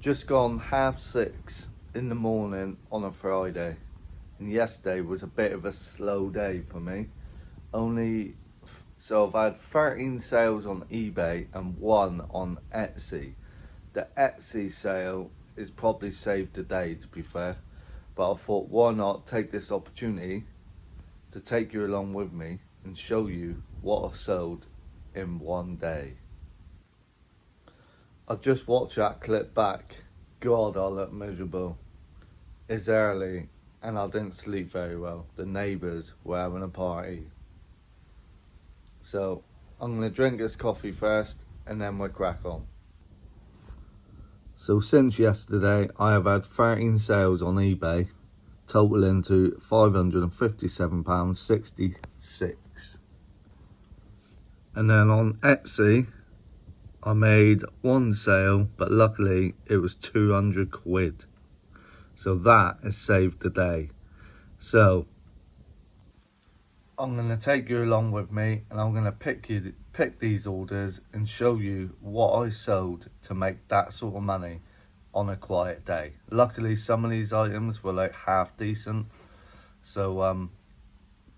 Just gone 6:30 in the morning on a Friday, and yesterday was a bit of a slow day for me. So I've had 13 sales on eBay and 1 on Etsy. The Etsy sale is probably saved the day, to be fair, but I thought, why not take this opportunity to take you along with me and show you what I sold in one day. I just watched that clip back. God, I look miserable. It's early and I didn't sleep very well. The neighbours were having a party. So I'm going to drink this coffee first and then we'll crack on. So since yesterday I have had 13 sales on eBay, totaling to £557.66. And then on Etsy I made 1 sale, but luckily it was 200 quid. So that has saved the day. So I'm going to take you along with me and I'm going to pick these orders and show you what I sold to make that sort of money on a quiet day. Luckily some of these items were like half decent, so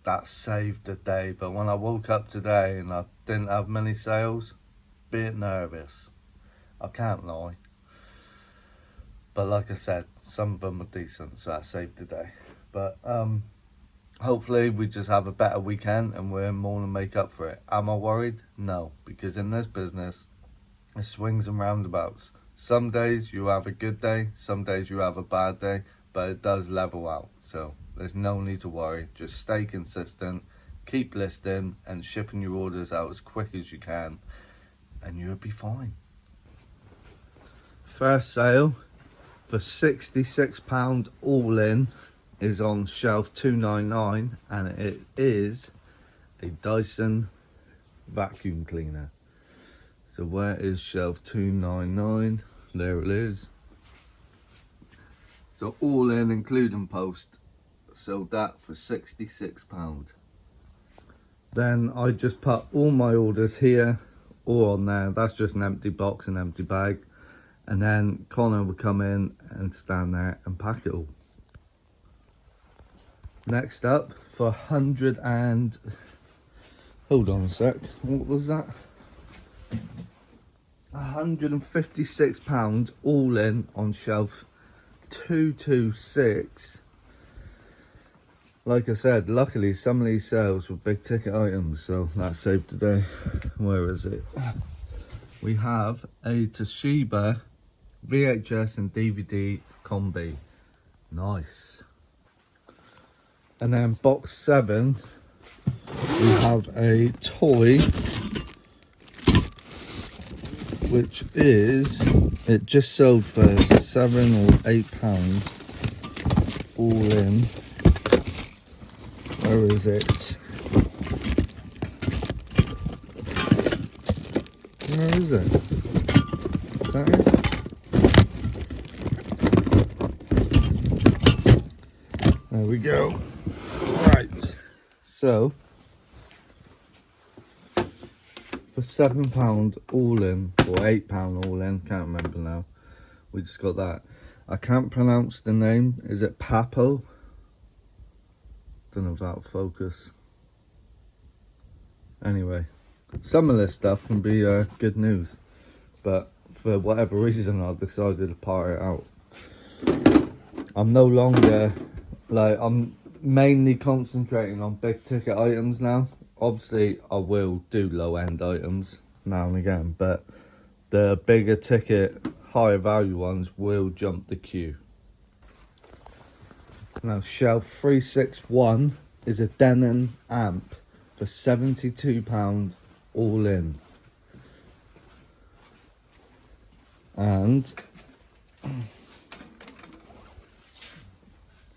that saved the day. But when I woke up today and I didn't have many sales, bit nervous, I can't lie. But like I said, some of them were decent, so that saved the day. But hopefully we just have a better weekend and we're more than make up for it. Am I worried? No, because in this business it swings and roundabouts. Some days you have a good day, some days you have a bad day, but it does level out. So there's no need to worry. Just stay consistent, keep listing and shipping your orders out as quick as you can, and you'll be fine. First sale for £66 all in is on shelf 299, and it is a Dyson vacuum cleaner. So where is shelf 299? There it is. So all in, including post, sold that for £66. Then I just put all my orders here or on there. That's just an empty box, an empty bag, and then Connor would come in and stand there and pack it all. Next up, for 100 and hold on a sec, what was that? £156 all in on shelf 226. Like I said, luckily some of these sales were big ticket items, so that saved the day. Where is it? We have a Toshiba VHS and DVD combi. Nice. And then box 7, we have a toy, which is, it just sold for £7 or £8 all in. Where is it? Where is it? Is that it? There we go. Right. So for £7 all in, or £8 all in, can't remember now. We just got that. I can't pronounce the name. Is it Papo? Don't know if that'll focus. Anyway, some of this stuff can be good news, but for whatever reason I decided to part it out. I'm no longer, I'm mainly concentrating on big ticket items now. Obviously I will do low end items now and again, but the bigger ticket, higher value ones will jump the queue. Now shelf 361 is a Denon amp for £72 all in. And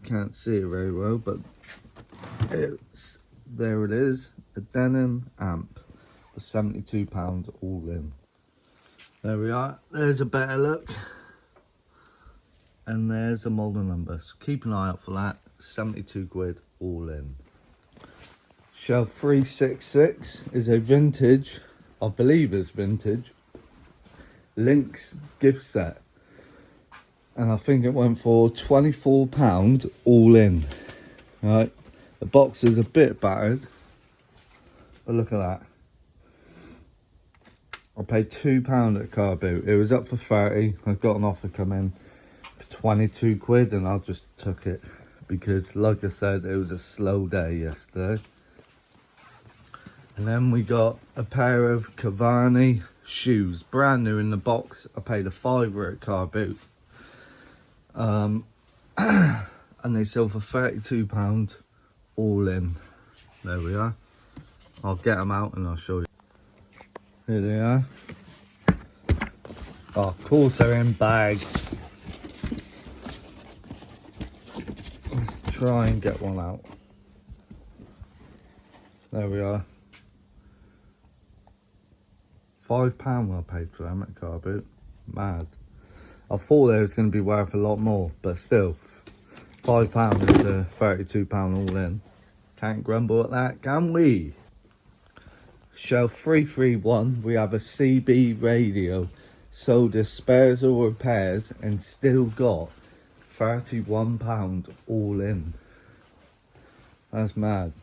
can't see it very well, but there it is, a Denon amp for £72 all in. There we are, there's a better look. And there's a model number, so keep an eye out for that. 72 quid all in. Shelf 366 is a vintage, I believe it's vintage, Lynx gift set. and I think it went for £24 all in. Right, the box is a bit battered, but look at that. I paid £2 at car boot. It was up for 30. I got an offer come in for 22 quid, and I just took it because, like I said, it was a slow day yesterday. And then we got a pair of Cavani shoes, brand new in the box. I paid a £5 at car boot. And they sold for £32 all in. There we are. I'll get them out and I'll show you. Here they are. Oh, of course they're in bags. Let's try and get one out. There we are. £5 I paid for them at car boot. Mad. I thought they was going to be worth a lot more, but still, £5 into £32 all in. Can't grumble at that, can we? Shelf 331, we have a CB radio, sold as spares or repairs, and still got £31 all in. That's mad.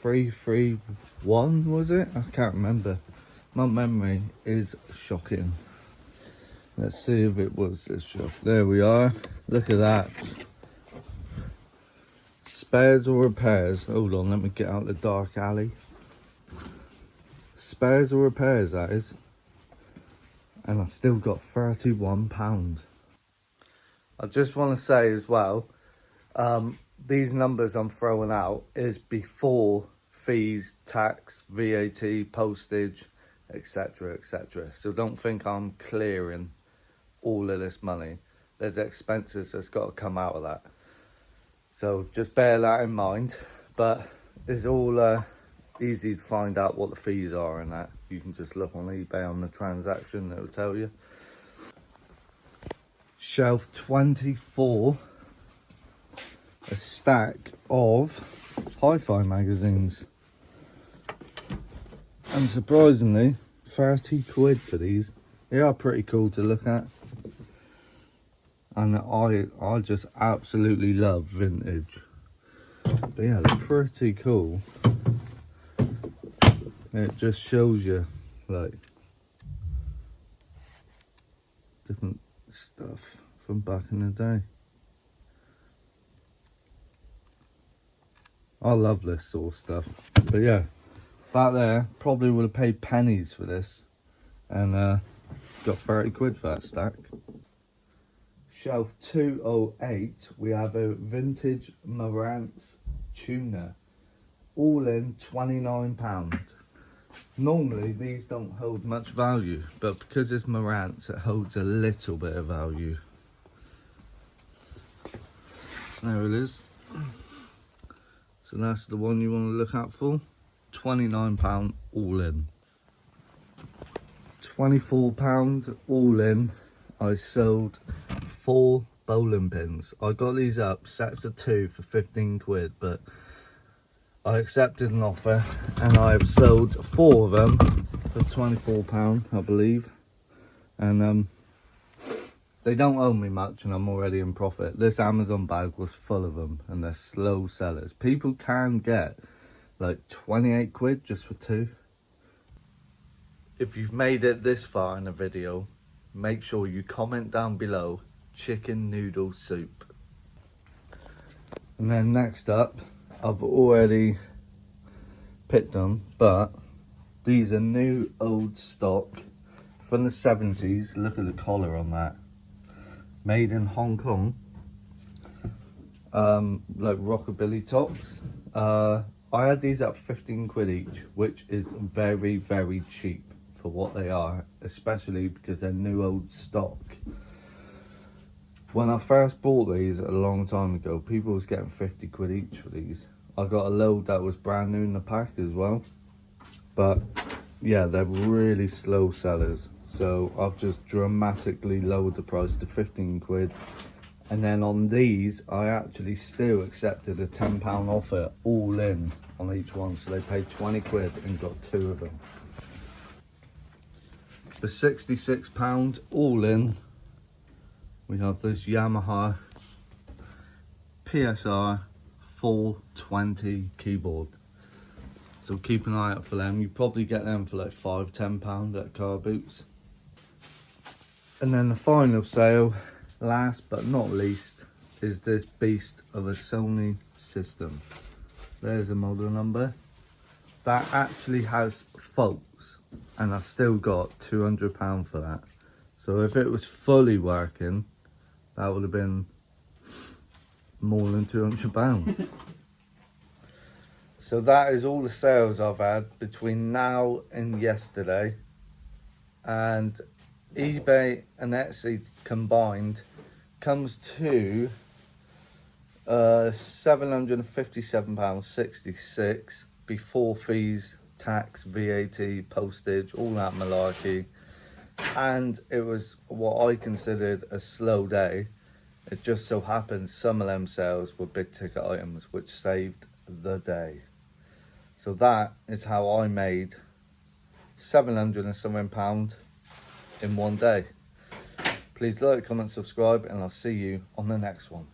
331 was it? I can't remember. My memory is shocking. Let's see if it was this shelf. There we are. Look at that. Spares or repairs. Hold on, let me get out the dark alley. Spares or repairs, that is. And I still got £31. I just want to say as well, these numbers I'm throwing out is before fees, tax, VAT, postage, etc, etc. So don't think I'm clearing all of this money. There's expenses that's got to come out of that. So just bear that in mind. But it's all easy to find out what the fees are and that. You can just look on eBay on the transaction, it will tell you. Shelf 24, a stack of hi-fi magazines. And surprisingly, 30 quid for these. They are pretty cool to look at. And I just absolutely love vintage. But yeah, they're pretty cool. It just shows you like different stuff from back in the day. I love this sort of stuff. But yeah, back there probably would have paid pennies for this, and got 30 quid for that stack. Shelf 208, we have a vintage Marantz tuner, all in £29. Normally these don't hold much value, but because it's Marantz, it holds a little bit of value. There it is. So that's the one you want to look out for. £29 all in. £24 all in. I sold 4 bowling pins. I got these up, sets of 2 for 15 quid, but I accepted an offer and I have sold 4 of them for £24, I believe. And they don't owe me much and I'm already in profit. This Amazon bag was full of them and they're slow sellers. People can get like 28 quid just for 2. If you've made it this far in the video, make sure you comment down below chicken noodle soup. And then next up, I've already picked them, but these are new old stock from the 70s. Look at the collar on that. Made in Hong Kong. Like rockabilly tops. I had these at 15 quid each, which is very, very cheap for what they are, especially because they're new old stock. When I first bought these a long time ago, people was getting 50 quid each for these. I got a load that was brand new in the pack as well. But yeah, they're really slow sellers. So I've just dramatically lowered the price to 15 quid. And then on these, I actually still accepted a £10 offer all in on each one. So they paid 20 quid and got 2 of them. For £66 all in, We have this Yamaha PSR 420 keyboard. So keep an eye out for them. You probably get them for like £5–10 at car boots. And then the final sale, last but not least, is this beast of a Sony system. There's a model number. That actually has faults, and I still got £200 for that. So if it was fully working, that would have been more than £200. So that is all the sales I've had between now and yesterday. And eBay and Etsy combined comes to £757.66 before fees, tax, VAT, postage, all that malarkey. And it was what I considered a slow day. It just so happened some of them sales were big ticket items, which saved the day. So that is how I made £700 and something in one day. Please like, comment, subscribe, and I'll see you on the next one.